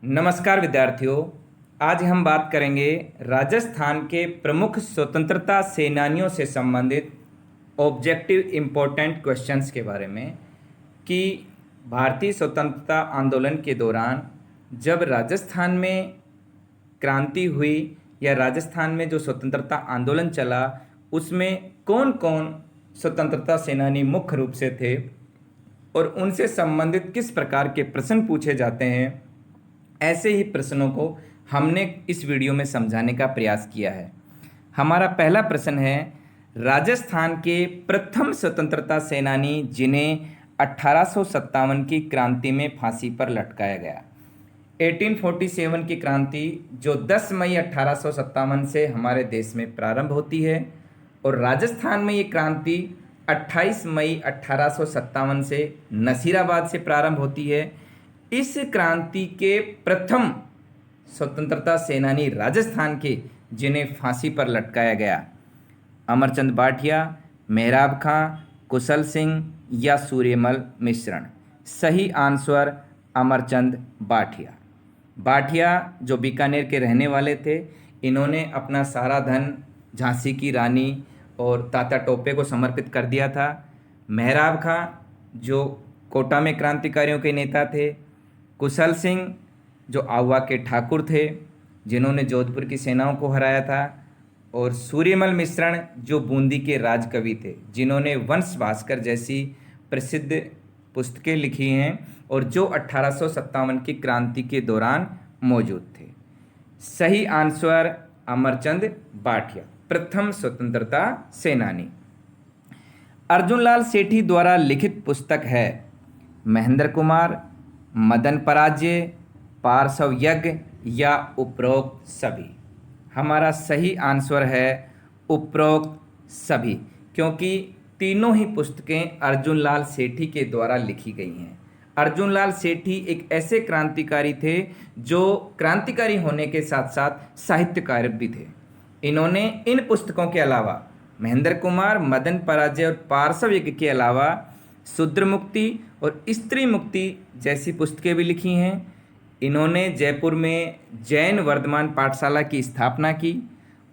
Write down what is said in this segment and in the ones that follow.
नमस्कार विद्यार्थियों। आज हम बात करेंगे राजस्थान के प्रमुख स्वतंत्रता सेनानियों से संबंधित ऑब्जेक्टिव इम्पोर्टेंट क्वेश्चंस के बारे में कि भारतीय स्वतंत्रता आंदोलन के दौरान जब राजस्थान में क्रांति हुई या राजस्थान में जो स्वतंत्रता आंदोलन चला उसमें कौन कौन स्वतंत्रता सेनानी मुख्य रूप से थे और उनसे संबंधित किस प्रकार के प्रश्न पूछे जाते हैं। ऐसे ही प्रश्नों को हमने इस वीडियो में समझाने का प्रयास किया है। हमारा पहला प्रश्न है, राजस्थान के प्रथम स्वतंत्रता सेनानी जिन्हें 1857 की क्रांति में फांसी पर लटकाया गया। 1847 की क्रांति जो 10 मई 1857 से हमारे देश में प्रारंभ होती है और राजस्थान में ये क्रांति 28 मई 1857 से नसीराबाद से प्रारंभ होती है। इस क्रांति के प्रथम स्वतंत्रता सेनानी राजस्थान के जिन्हें फांसी पर लटकाया गया, अमरचंद बाठिया, मेहराब खां, कुशल सिंह या सूर्यमल मिश्रण। सही आंसर अमरचंद बाठिया। बाठिया जो बीकानेर के रहने वाले थे, इन्होंने अपना सारा धन झांसी की रानी और तात्या टोपे को समर्पित कर दिया था। मेहराब खां जो कोटा में क्रांतिकारियों के नेता थे। कुशल सिंह जो आहुआ के ठाकुर थे जिन्होंने जोधपुर की सेनाओं को हराया था। और सूर्यमल मिश्रण जो बूंदी के राजकवि थे जिन्होंने वंश भास्कर जैसी प्रसिद्ध पुस्तकें लिखी हैं और जो 1857 की क्रांति के दौरान मौजूद थे। सही आंसर अमरचंद बाठिया, प्रथम स्वतंत्रता सेनानी। अर्जुनलाल सेठी द्वारा लिखित पुस्तक है महेंद्र कुमार, मदन पराजय, पार्श्व यज्ञ या उपरोक्त सभी। हमारा सही आंसर है उपरोक्त सभी, क्योंकि तीनों ही पुस्तकें अर्जुनलाल सेठी के द्वारा लिखी गई हैं। अर्जुनलाल सेठी एक ऐसे क्रांतिकारी थे जो क्रांतिकारी होने के साथ साथ साहित्यकार भी थे। इन्होंने इन पुस्तकों के अलावा महेंद्र कुमार, मदन पराजय और पार्श्व यज्ञ के अलावा शूद्र मुक्ति और स्त्री मुक्ति जैसी पुस्तकें भी लिखी हैं। इन्होंने जयपुर में जैन वर्धमान पाठशाला की स्थापना की,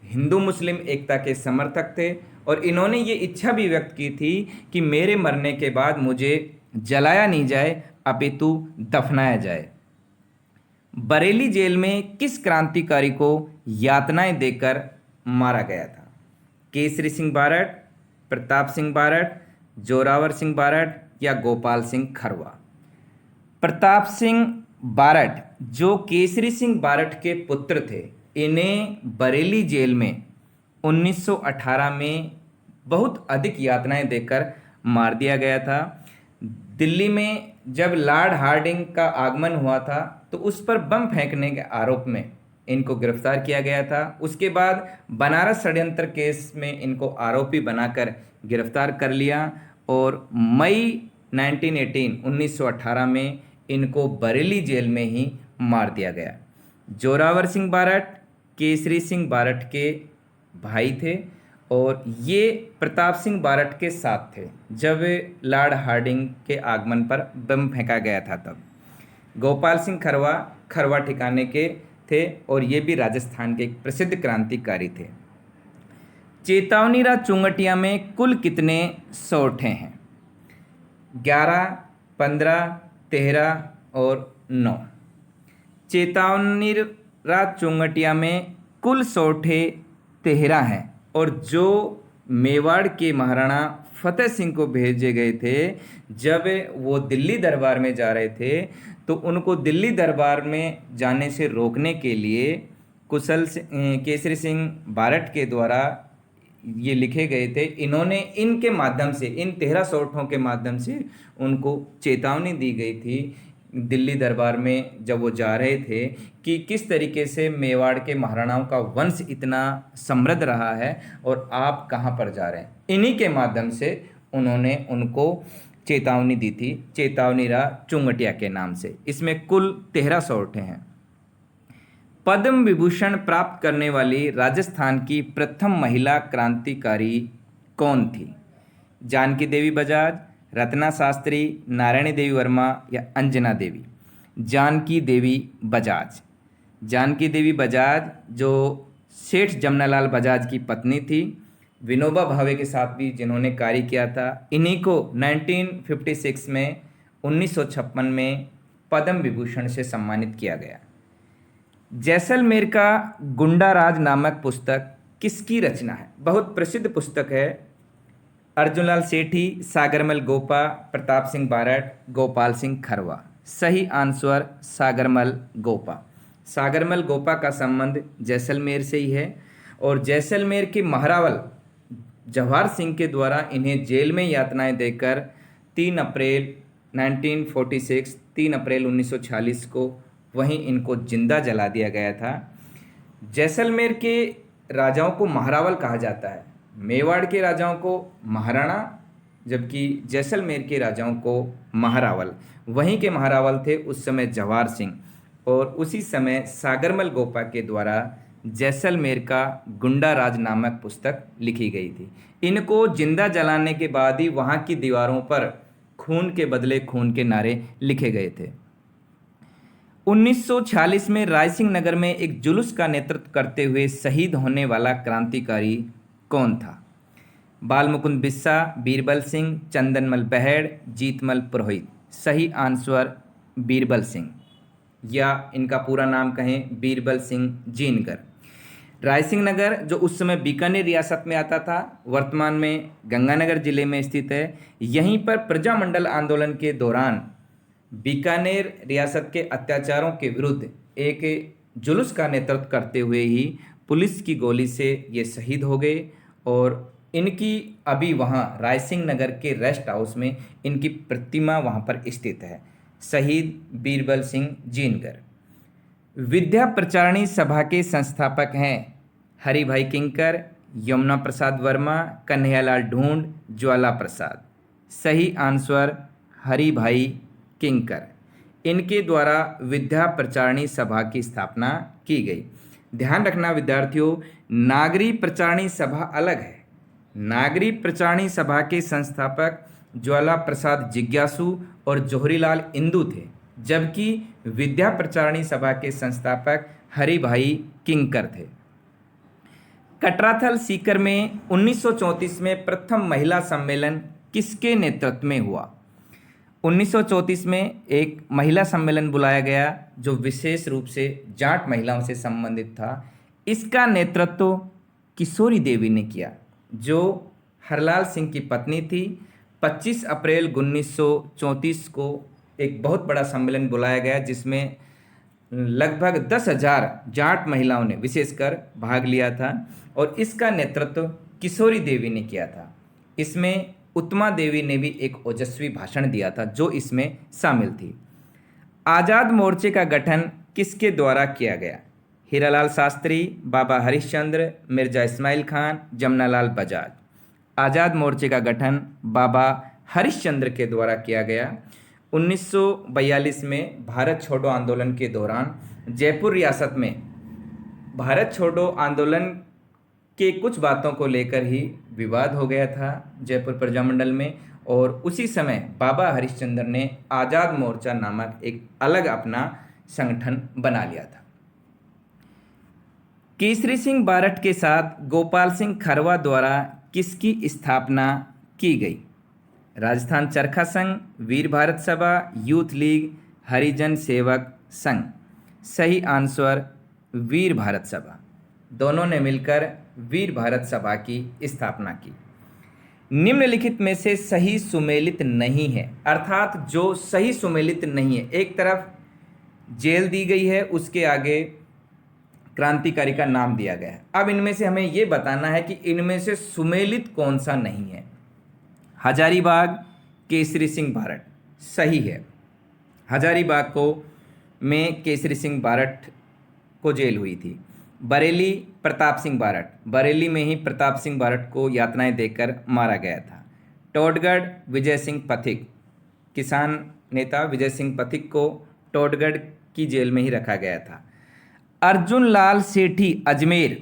हिंदू मुस्लिम एकता के समर्थक थे और इन्होंने ये इच्छा भी व्यक्त की थी कि मेरे मरने के बाद मुझे जलाया नहीं जाए अपितु दफनाया जाए। बरेली जेल में किस क्रांतिकारी को यातनाएं देकर मारा गया था? केसरी सिंह बारट, प्रताप सिंह बारट, जोरावर सिंह बारट या गोपाल सिंह खरवा। प्रताप सिंह बारट जो केसरी सिंह बारट के पुत्र थे, इन्हें बरेली जेल में 1918 में बहुत अधिक यातनाएं देकर मार दिया गया था। दिल्ली में जब लॉर्ड हार्डिंग का आगमन हुआ था तो उस पर बम फेंकने के आरोप में इनको गिरफ्तार किया गया था। उसके बाद बनारस षड्यंत्र केस में इनको आरोपी बनाकर गिरफ्तार कर लिया और मई 1918 में इनको बरेली जेल में ही मार दिया गया। जोरावर सिंह बारट केसरी सिंह बारट के भाई थे और ये प्रताप सिंह बारट के साथ थे जब लॉर्ड हार्डिंग के आगमन पर बम फेंका गया था तब। गोपाल सिंह खरवा खरवा ठिकाने के थे और ये भी राजस्थान के एक प्रसिद्ध क्रांतिकारी थे। चेतावनीरा चुंगटिया में कुल कितने सोठे हैं? 11, 15, 13 और 9। चेतावनीरा चुंगटिया में कुल सोठे 13 हैं और जो मेवाड़ के महाराणा फतेह सिंह को भेजे गए थे जब वो दिल्ली दरबार में जा रहे थे तो उनको दिल्ली दरबार में जाने से रोकने के लिए केसरी सिंह बारट के द्वारा ये लिखे गए थे। इन्होंने इनके माध्यम से इन 13 सोठों के माध्यम से उनको चेतावनी दी गई थी दिल्ली दरबार में जब वो जा रहे थे कि किस तरीके से मेवाड़ के महाराणाओं का वंश इतना समृद्ध रहा है और आप कहाँ पर जा रहे हैं। इन्हीं के माध्यम से उन्होंने उनको चेतावनी दी थी, चेतावनीरा चुंगटिया के नाम से। इसमें कुल 13 सोठे हैं। पद्म विभूषण प्राप्त करने वाली राजस्थान की प्रथम महिला क्रांतिकारी कौन थी? जानकी देवी बजाज, रत्ना शास्त्री, नारायणी देवी वर्मा या अंजना देवी। जानकी देवी बजाज। जानकी देवी बजाज जो सेठ जमनालाल बजाज की पत्नी थी, विनोबा भावे के साथ भी जिन्होंने कार्य किया था, इन्हीं को 1956 में 1956 में पद्म विभूषण से सम्मानित किया गया। जैसलमेर का गुंडा राज नामक पुस्तक किसकी रचना है? बहुत प्रसिद्ध पुस्तक है। अर्जुनलाल सेठी, सागरमल गोपा, प्रताप सिंह बारठ, गोपाल सिंह खरवा। सही आंसर सागरमल गोपा। सागरमल गोपा का संबंध जैसलमेर से ही है और जैसलमेर के महारावल जवाहर सिंह के द्वारा इन्हें जेल में यातनाएं देकर 3 अप्रैल 1946 3 अप्रैल 1946 को वहीं इनको जिंदा जला दिया गया था। जैसलमेर के राजाओं को महारावल कहा जाता है, मेवाड़ के राजाओं को महाराणा, जबकि जैसलमेर के राजाओं को महारावल। वहीं के महारावल थे उस समय जवाहर सिंह और उसी समय सागरमल गोपा के द्वारा जैसलमेर का गुंडा राज नामक पुस्तक लिखी गई थी। इनको जिंदा जलाने के बाद ही वहाँ की दीवारों पर खून के बदले खून के नारे लिखे गए थे। 1946 में रायसिंह नगर में एक जुलूस का नेतृत्व करते हुए शहीद होने वाला क्रांतिकारी कौन था? बालमुकुंद बिस्सा, बीरबल सिंह, चंदनमल बहेड़, जीतमल पुरोहित। सही आंसर बीरबल सिंह, या इनका पूरा नाम कहें बीरबल सिंह जीनकर। रायसिंह नगर जो उस समय बीकानेर रियासत में आता था, वर्तमान में गंगानगर जिले में स्थित है। यहीं पर प्रजामंडल आंदोलन के दौरान बीकानेर रियासत के अत्याचारों के विरुद्ध एक जुलूस का नेतृत्व करते हुए ही पुलिस की गोली से ये शहीद हो गए और इनकी अभी वहाँ रायसिंह नगर के रेस्ट हाउस में इनकी प्रतिमा वहाँ पर स्थित है। शहीद बीरबल सिंह जीनकर। विद्या प्रचारिणी सभा के संस्थापक हैं हरि भाई किंकर, यमुना प्रसाद वर्मा, कन्हैयालाल ढूंढ, ज्वाला प्रसाद। सही आंसर हरि भाई किंकर। इनके द्वारा विद्या प्रचारिणी सभा की स्थापना की गई। ध्यान रखना विद्यार्थियों, नागरी प्रचारिणी सभा अलग है। नागरी प्रचारिणी सभा के संस्थापक ज्वाला प्रसाद जिज्ञासु और जोहरीलाल इंदू थे, जबकि विद्या प्रचारिणी सभा के संस्थापक हरि भाई किंकर थे। कटराथल सीकर में 1934 में प्रथम महिला सम्मेलन किसके नेतृत्व में हुआ? 1934 में एक महिला सम्मेलन बुलाया गया जो विशेष रूप से जाट महिलाओं से संबंधित था। इसका नेतृत्व किशोरी देवी ने किया, जो हरलाल सिंह की पत्नी थी। 25 अप्रैल 1934 को एक बहुत बड़ा सम्मेलन बुलाया गया जिसमें लगभग 10,000 जाट महिलाओं ने विशेषकर भाग लिया था और इसका नेतृत्व किशोरी देवी ने किया था। इसमें उत्तमा देवी ने भी एक ओजस्वी भाषण दिया था जो इसमें शामिल थी। आज़ाद मोर्चे का गठन किसके द्वारा किया गया? हीरालाल शास्त्री, बाबा हरिश्चंद्र, मिर्जा इस्माइल खान, जमनालाल बजाज। आज़ाद मोर्चे का गठन बाबा हरिश्चंद्र के द्वारा किया गया। 1942 में भारत छोड़ो आंदोलन के दौरान जयपुर रियासत में भारत छोड़ो आंदोलन के कुछ बातों को लेकर ही विवाद हो गया था जयपुर प्रजामंडल में, और उसी समय बाबा हरिश्चंद्र ने आज़ाद मोर्चा नामक एक अलग अपना संगठन बना लिया था। केसरी सिंह बारठ के साथ गोपाल सिंह खरवा द्वारा किसकी स्थापना की गई? राजस्थान चरखा संघ, वीर भारत सभा, यूथ लीग, हरिजन सेवक संघ। सही आंसर वीर भारत सभा। दोनों ने मिलकर वीर भारत सभा की स्थापना की। निम्नलिखित में से सही सुमेलित नहीं है, अर्थात जो सही सुमेलित नहीं है, एक तरफ जेल दी गई है, उसके आगे क्रांतिकारी का नाम दिया गया है। अब इनमें से हमें ये बताना है कि इनमें से सुमेलित कौन सा नहीं है। हजारीबाग केसरी सिंह बारठ सही है। हजारीबाग को में केसरी सिंह बारठ को जेल हुई थी। बरेली प्रताप सिंह बारठ, बरेली में ही प्रताप सिंह बारठ को यातनाएं देकर मारा गया था। टोडगढ़ विजय सिंह पथिक, किसान नेता विजय सिंह पथिक को टोडगढ़ की जेल में ही रखा गया था। अर्जुन लाल सेठी अजमेर,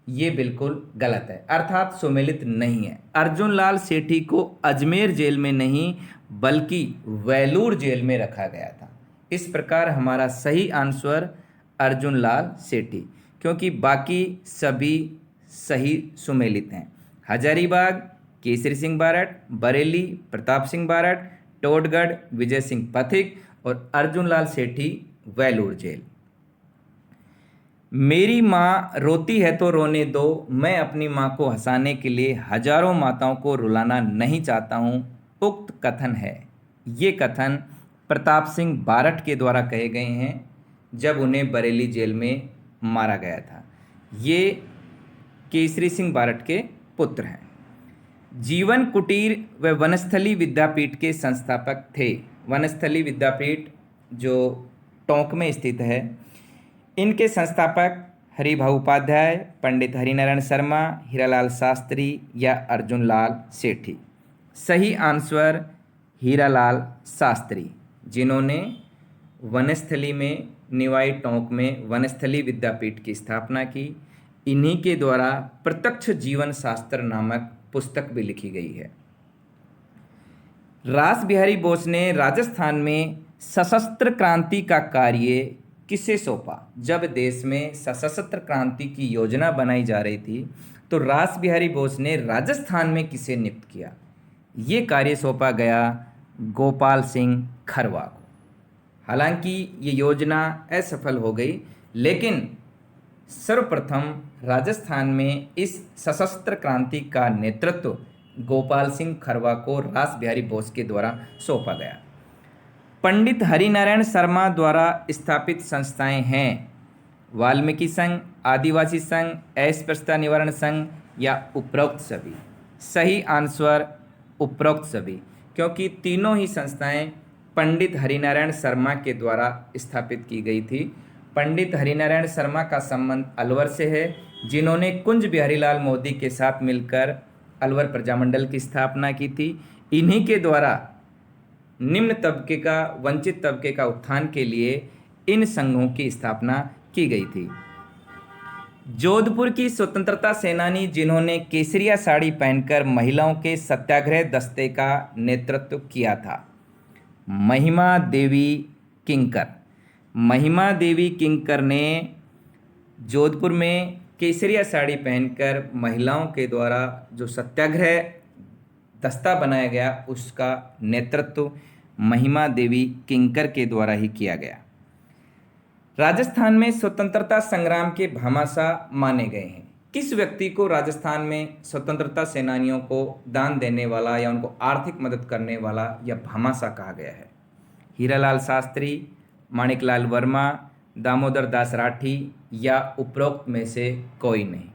ये बिल्कुल गलत है, अर्थात सुमेलित नहीं है। अर्जुन लाल सेठी को अजमेर जेल में नहीं बल्कि वेलूर जेल में रखा गया था। इस प्रकार हमारा सही आंसर अर्जुन लाल सेठी, क्योंकि बाकी सभी सही सुमेलित हैं। हजारीबाग केसरी सिंह बारट, बरेली प्रताप सिंह बारट, टोडगढ़ विजय सिंह पथिक और अर्जुन लाल सेठी वेलूर जेल। मेरी माँ रोती है तो रोने दो, मैं अपनी माँ को हंसाने के लिए हजारों माताओं को रुलाना नहीं चाहता हूँ, उक्त कथन है। ये कथन प्रताप सिंह बारट के द्वारा कहे गए हैं जब उन्हें बरेली जेल में मारा गया था। ये केसरी सिंह बारट के पुत्र हैं। जीवन कुटीर व वनस्थली विद्यापीठ के संस्थापक थे। वनस्थली विद्यापीठ जो टोंक में स्थित है, इनके संस्थापक हरिभाऊ उपाध्याय, पंडित हरिनारायण शर्मा, हीरालाल शास्त्री या अर्जुन लाल सेठी। सही आंसर हीरालाल शास्त्री, जिन्होंने वनस्थली में निवाई टोंक में वनस्थली विद्यापीठ की स्थापना की। इन्हीं के द्वारा प्रत्यक्ष जीवन शास्त्र नामक पुस्तक भी लिखी गई है। रास बिहारी बोस ने राजस्थान में सशस्त्र क्रांति का कार्य किसे सौंपा? जब देश में सशस्त्र क्रांति की योजना बनाई जा रही थी तो रास बिहारी बोस ने राजस्थान में किसे नियुक्त किया? ये कार्य सौंपा गया गोपाल सिंह खरवा को। हालांकि ये योजना असफल हो गई, लेकिन सर्वप्रथम राजस्थान में इस सशस्त्र क्रांति का नेतृत्व गोपाल सिंह खरवा को रास बिहारी बोस के द्वारा सौंपा गया। पंडित हरिनारायण शर्मा द्वारा स्थापित संस्थाएं हैं वाल्मीकि संघ, आदिवासी संघ, अस्पृश्यता निवारण संघ या उपरोक्त सभी। सही आंसर उपरोक्त सभी, क्योंकि तीनों ही संस्थाएं पंडित हरिनारायण शर्मा के द्वारा स्थापित की गई थी। पंडित हरिनारायण शर्मा का संबंध अलवर से है, जिन्होंने कुंज बिहारी लाल मोदी के साथ मिलकर अलवर प्रजामंडल की स्थापना की थी। इन्हीं के द्वारा निम्न तबके का, वंचित तबके का उत्थान के लिए इन संघों की स्थापना की गई थी। जोधपुर की स्वतंत्रता सेनानी जिन्होंने केसरिया साड़ी पहनकर महिलाओं के सत्याग्रह दस्ते का नेतृत्व किया था, महिमा देवी किंकर। महिमा देवी किंकर ने जोधपुर में केसरिया साड़ी पहनकर महिलाओं के द्वारा जो सत्याग्रह दस्ता बनाया गया उसका नेतृत्व महिमा देवी किंकर के द्वारा ही किया गया। राजस्थान में स्वतंत्रता संग्राम के भामाशाह माने गए हैं। किस व्यक्ति को राजस्थान में स्वतंत्रता सेनानियों को दान देने वाला या उनको आर्थिक मदद करने वाला या भामाशाह कहा गया है? हीरालाल शास्त्री, माणिकलाल वर्मा, दामोदर दास राठी या उपरोक्त में से कोई नहीं।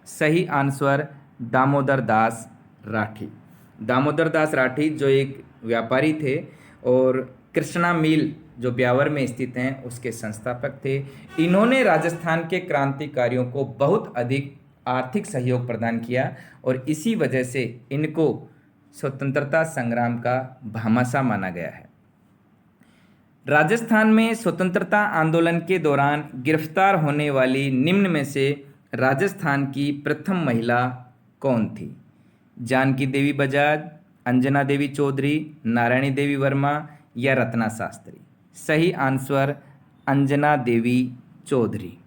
सही आंसर दामोदर दास राठी। दामोदर दास राठी जो एक व्यापारी थे और कृष्णा मिल जो ब्यावर में स्थित हैं उसके संस्थापक थे। इन्होंने राजस्थान के क्रांतिकारियों को बहुत अधिक आर्थिक सहयोग प्रदान किया और इसी वजह से इनको स्वतंत्रता संग्राम का भामाशाह माना गया है। राजस्थान में स्वतंत्रता आंदोलन के दौरान गिरफ्तार होने वाली निम्न में से राजस्थान की प्रथम महिला कौन थी? जानकी देवी बजाज, अंजना देवी चौधरी, नारायणी देवी वर्मा या रत्ना शास्त्री। सही आंसर अंजना देवी चौधरी।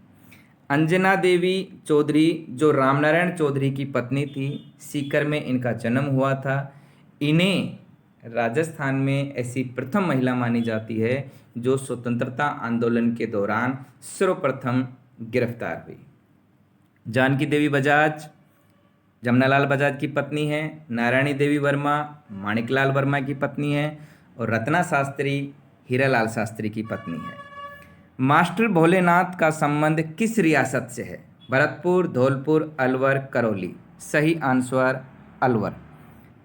अंजना देवी चौधरी जो रामनारायण चौधरी की पत्नी थी, सीकर में इनका जन्म हुआ था। इन्हें राजस्थान में ऐसी प्रथम महिला मानी जाती है जो स्वतंत्रता आंदोलन के दौरान सर्वप्रथम गिरफ्तार हुई। जानकी देवी बजाज जमनालाल बजाज की पत्नी है, नारायणी देवी वर्मा माणिकलाल वर्मा की पत्नी है और रत्ना शास्त्री हीरालाल शास्त्री की पत्नी है। मास्टर भोलेनाथ का संबंध किस रियासत से है? भरतपुर, धौलपुर, अलवर, करौली। सही आंसर अलवर।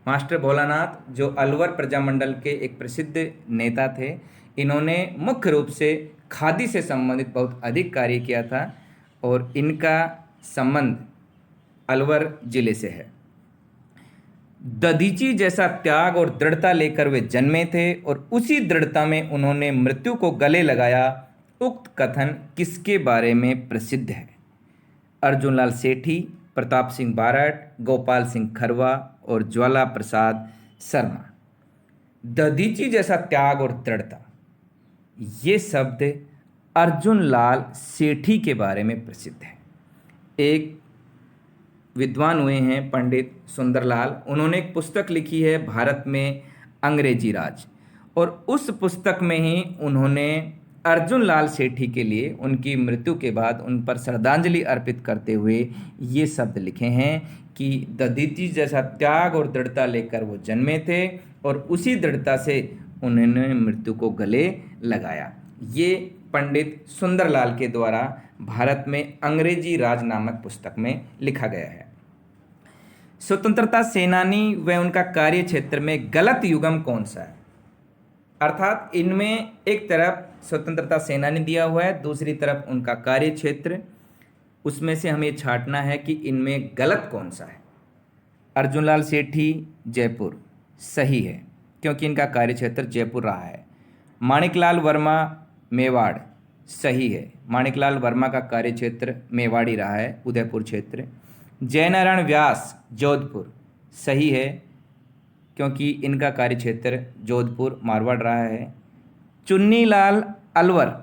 मास्टर भोलानाथ जो अलवर प्रजामंडल के एक प्रसिद्ध नेता थे, इन्होंने मुख्य रूप से खादी से संबंधित बहुत अधिक कार्य किया था और इनका संबंध अलवर जिले से है। दधीची जैसा त्याग और दृढ़ता लेकर वे जन्मे थे और उसी दृढ़ता में उन्होंने मृत्यु को गले लगाया। उक्त कथन किसके बारे में प्रसिद्ध है? अर्जुन लाल सेठी, प्रताप सिंह बारट, गोपाल सिंह खरवा और ज्वाला प्रसाद शर्मा। दधीची जैसा त्याग और दृढ़ता, ये शब्द अर्जुन लाल सेठी के बारे में प्रसिद्ध है। एक विद्वान हुए हैं पंडित सुंदरलाल, उन्होंने एक पुस्तक लिखी है भारत में अंग्रेजी राज, और उस पुस्तक में ही उन्होंने अर्जुन लाल सेठी के लिए उनकी मृत्यु के बाद उन पर श्रद्धांजलि अर्पित करते हुए ये शब्द लिखे हैं कि दधीचि जैसा त्याग और दृढ़ता लेकर वो जन्मे थे और उसी दृढ़ता से उन्होंने मृत्यु को गले लगाया। ये पंडित सुंदरलाल के द्वारा भारत में अंग्रेजी राज नामक पुस्तक में लिखा गया है। स्वतंत्रता सेनानी व उनका कार्य क्षेत्र में गलत युग्म कौन सा है? अर्थात इनमें एक तरफ स्वतंत्रता सेनानी दिया हुआ है, दूसरी तरफ उनका कार्य क्षेत्र, उसमें से हमें छांटना है कि इनमें गलत कौन सा है। अर्जुन लाल सेठी जयपुर सही है, क्योंकि इनका कार्य क्षेत्र जयपुर रहा है। माणिकलाल वर्मा मेवाड़ सही है, माणिकलाल वर्मा का कार्य क्षेत्र मेवाड़ी रहा है, उदयपुर क्षेत्र। जयनारायण व्यास जोधपुर सही है, क्योंकि इनका कार्य क्षेत्र जोधपुर मारवाड़ रहा है। चुन्नीलाल अलवर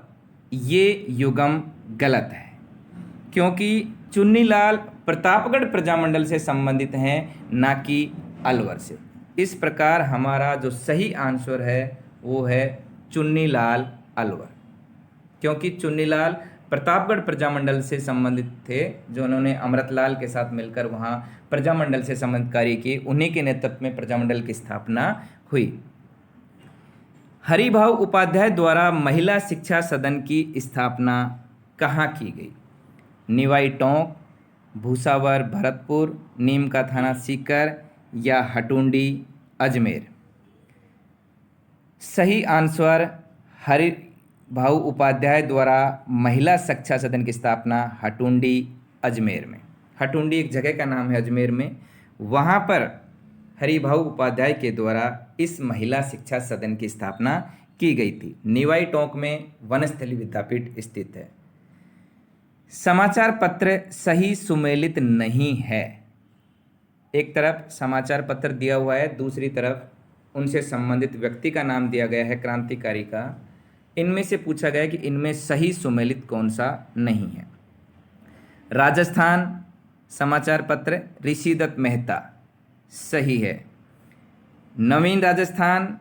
ये युग्म गलत है, क्योंकि चुन्नीलाल प्रतापगढ़ प्रजामंडल से संबंधित हैं, ना कि अलवर से। इस प्रकार हमारा जो सही आंसर है वो है चुन्नीलाल अलवर, क्योंकि चुन्नीलाल प्रतापगढ़ प्रजामंडल से संबंधित थे, जो उन्होंने अमृतलाल के साथ मिलकर वहाँ प्रजामंडल से संबंधित कार्य किए, उन्हीं के नेतृत्व में प्रजामंडल की स्थापना हुई। हरिभाऊ उपाध्याय द्वारा महिला शिक्षा सदन की स्थापना कहाँ की गई? निवाई टोंक, भूसावर भरतपुर, नीम का थाना सीकर या हटुंडी अजमेर? सही आंसर हरिभाऊ उपाध्याय द्वारा महिला शिक्षा सदन की स्थापना हटुंडी अजमेर में। हटुंडी एक जगह का नाम है अजमेर में, वहाँ पर हरिभाऊ उपाध्याय के द्वारा इस महिला शिक्षा सदन की स्थापना की गई थी। निवाई टोंक में वनस्थली विद्यापीठ स्थित है। समाचार पत्र सही सुमेलित नहीं है। एक तरफ समाचार पत्र दिया हुआ है, दूसरी तरफ उनसे संबंधित व्यक्ति का नाम दिया गया है, क्रांतिकारी का। इनमें से पूछा गया कि इनमें सही सुमेलित कौन सा नहीं है। राजस्थान समाचार पत्र ऋषिदत्त मेहता सही है। नवीन राजस्थान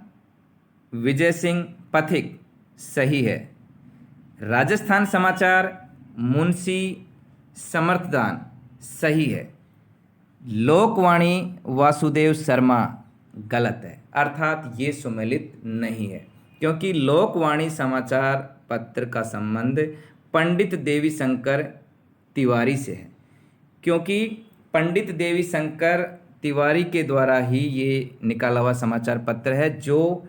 विजय सिंह पथिक सही है। राजस्थान समाचार मुंशी समर्थदान सही है। लोकवाणी वासुदेव शर्मा गलत है, अर्थात ये सुमेलित नहीं है, क्योंकि लोकवाणी समाचार पत्र का संबंध पंडित देवी शंकर तिवारी से है, क्योंकि पंडित देवी शंकर तिवारी के द्वारा ही ये निकाला हुआ समाचार पत्र है, जो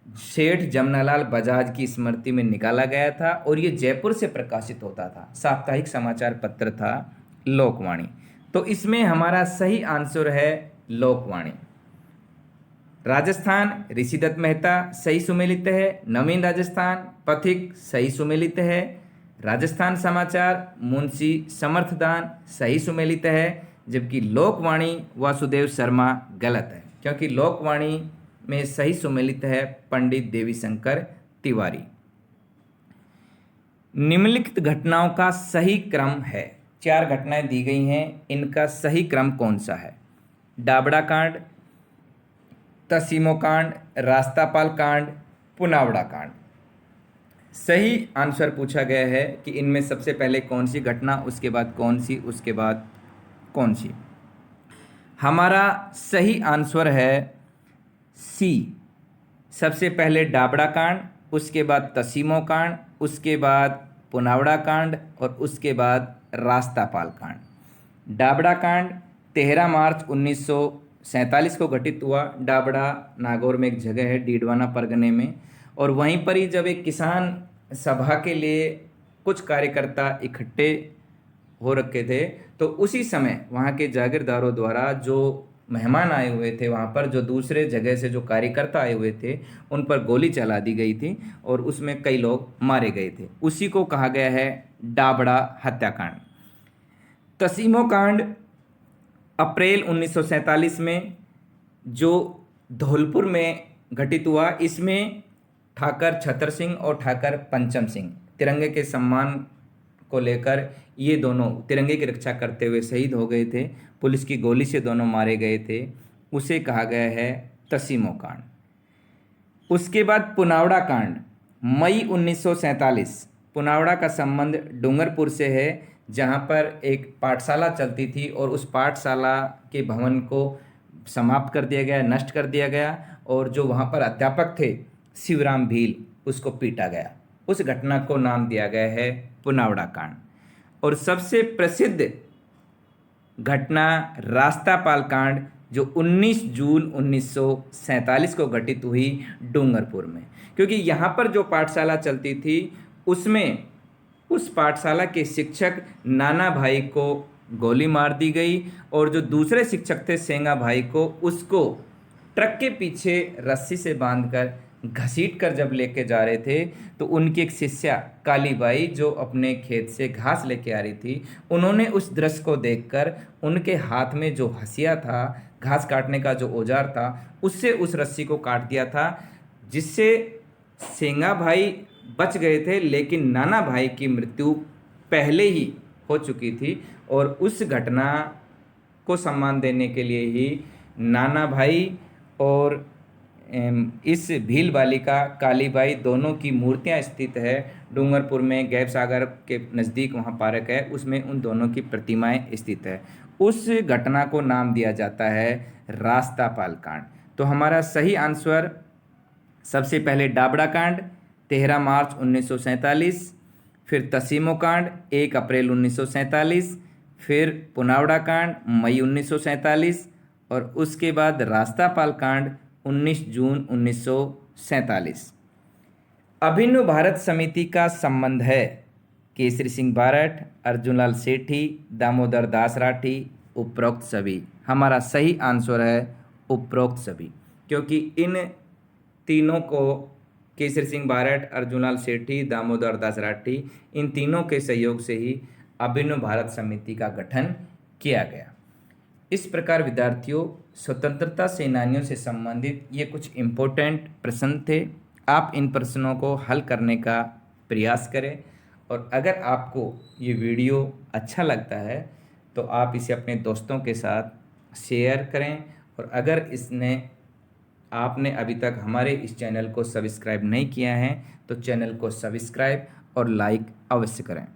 सेठ जमनालाल बजाज की स्मृति में निकाला गया था और ये जयपुर से प्रकाशित होता था। साप्ताहिक समाचार पत्र था लोकवाणी। तो इसमें हमारा सही आंसर है लोकवाणी। राजस्थान ऋषिदत्त मेहता सही सुमेलित है। नवीन राजस्थान पथिक सही सुमेलित है। राजस्थान समाचार मुंशी समर्थदान सही सुमेलित है, जबकि लोकवाणी वासुदेव शर्मा गलत है, क्योंकि लोकवाणी में सही सुमेलित है पंडित देवीशंकर तिवारी। निम्नलिखित घटनाओं का सही क्रम है। 4 घटनाएं दी गई हैं, इनका सही क्रम कौन सा है? डाबड़ा कांड, तसीमो कांड, रास्तापाल कांड, पुनावड़ा कांड। सही आंसर पूछा गया है कि इनमें सबसे पहले कौन सी घटना, उसके बाद कौन सी, उसके बाद कौन सी। हमारा सही आंसर है सी। सबसे पहले डाबड़ा कांड, उसके बाद तसीमो कांड, उसके बाद पुनावड़ा कांड और उसके बाद रास्तापाल कांड। डाबड़ा कांड 13 मार्च 1947 को घटित हुआ। डाबड़ा नागौर में एक जगह है डीडवाना परगने में, और वहीं पर ही जब एक किसान सभा के लिए कुछ कार्यकर्ता इकट्ठे हो रखे थे, तो उसी समय वहाँ के जागीरदारों द्वारा जो मेहमान आए हुए थे वहाँ पर, जो दूसरे जगह से जो कार्यकर्ता आए हुए थे, उन पर गोली चला दी गई थी और उसमें कई लोग मारे गए थे। उसी को कहा गया है डाबड़ा हत्याकांड। तसीमो कांड अप्रैल 1947 में जो धौलपुर में घटित हुआ, इसमें ठाकर छतर सिंह और ठाकर पंचम सिंह तिरंगे के सम्मान को लेकर ये दोनों तिरंगे की रक्षा करते हुए शहीद हो गए थे। पुलिस की गोली से दोनों मारे गए थे। उसे कहा गया है तसीमो कांड। उसके बाद पुनावड़ा कांड, मई 1947। पुनावड़ा का संबंध डूंगरपुर से है, जहां पर एक पाठशाला चलती थी और उस पाठशाला के भवन को समाप्त कर दिया गया, नष्ट कर दिया गया, और जो वहां पर अध्यापक थे शिवराम भील, उसको पीटा गया। उस घटना को नाम दिया गया है पुनावड़ा कांड। और सबसे प्रसिद्ध घटना रास्तापाल कांड, जो 19 जून 1947 को घटित हुई डूंगरपुर में। क्योंकि यहाँ पर जो पाठशाला चलती थी उसमें उस पाठशाला के शिक्षक नाना भाई को गोली मार दी गई, और जो दूसरे शिक्षक थे सेंगा भाई को, उसको ट्रक के पीछे रस्सी से बांधकर घसीट कर जब लेके जा रहे थे, तो उनकी एक शिष्या कालीबाई जो अपने खेत से घास लेके आ रही थी, उन्होंने उस दृश्य को देखकर उनके हाथ में जो हंसिया था, घास काटने का जो औजार था, उससे उस रस्सी को काट दिया था, जिससे सेंगा भाई बच गए थे, लेकिन नाना भाई की मृत्यु पहले ही हो चुकी थी। और उस घटना को सम्मान देने के लिए ही नाना भाई और इस भील बालिका कालीबाई दोनों की मूर्तियां स्थित है डूंगरपुर में। गैब सागर के नज़दीक वहाँ पार्क है, उसमें उन दोनों की प्रतिमाएं स्थित है। उस घटना को नाम दिया जाता है रास्तापाल कांड। तो हमारा सही आंसर सबसे पहले डाबड़ा कांड 13 मार्च 1947, फिर तसीमो कांड 1 अप्रैल 1947, फिर पुनावड़ा कांड मई 1947, और उसके बाद रास्तापाल कांड 19 जून 1947। अभिनव भारत समिति का संबंध है केसरी सिंह बारठ, अर्जुनलाल सेठी, दामोदर दास राठी, उपरोक्त सभी। हमारा सही आंसर है उपरोक्त सभी, क्योंकि इन तीनों को केसरी सिंह बारठ, अर्जुनलाल सेठी, दामोदर दास राठी, इन तीनों के सहयोग से ही अभिनव भारत समिति का गठन किया गया। इस प्रकार विद्यार्थियों, स्वतंत्रता सेनानियों से संबंधित ये कुछ इम्पोर्टेंट प्रश्न थे। आप इन प्रश्नों को हल करने का प्रयास करें, और अगर आपको ये वीडियो अच्छा लगता है तो आप इसे अपने दोस्तों के साथ शेयर करें, और अगर आपने अभी तक हमारे इस चैनल को सब्सक्राइब नहीं किया है तो चैनल को सब्सक्राइब और लाइक अवश्य करें।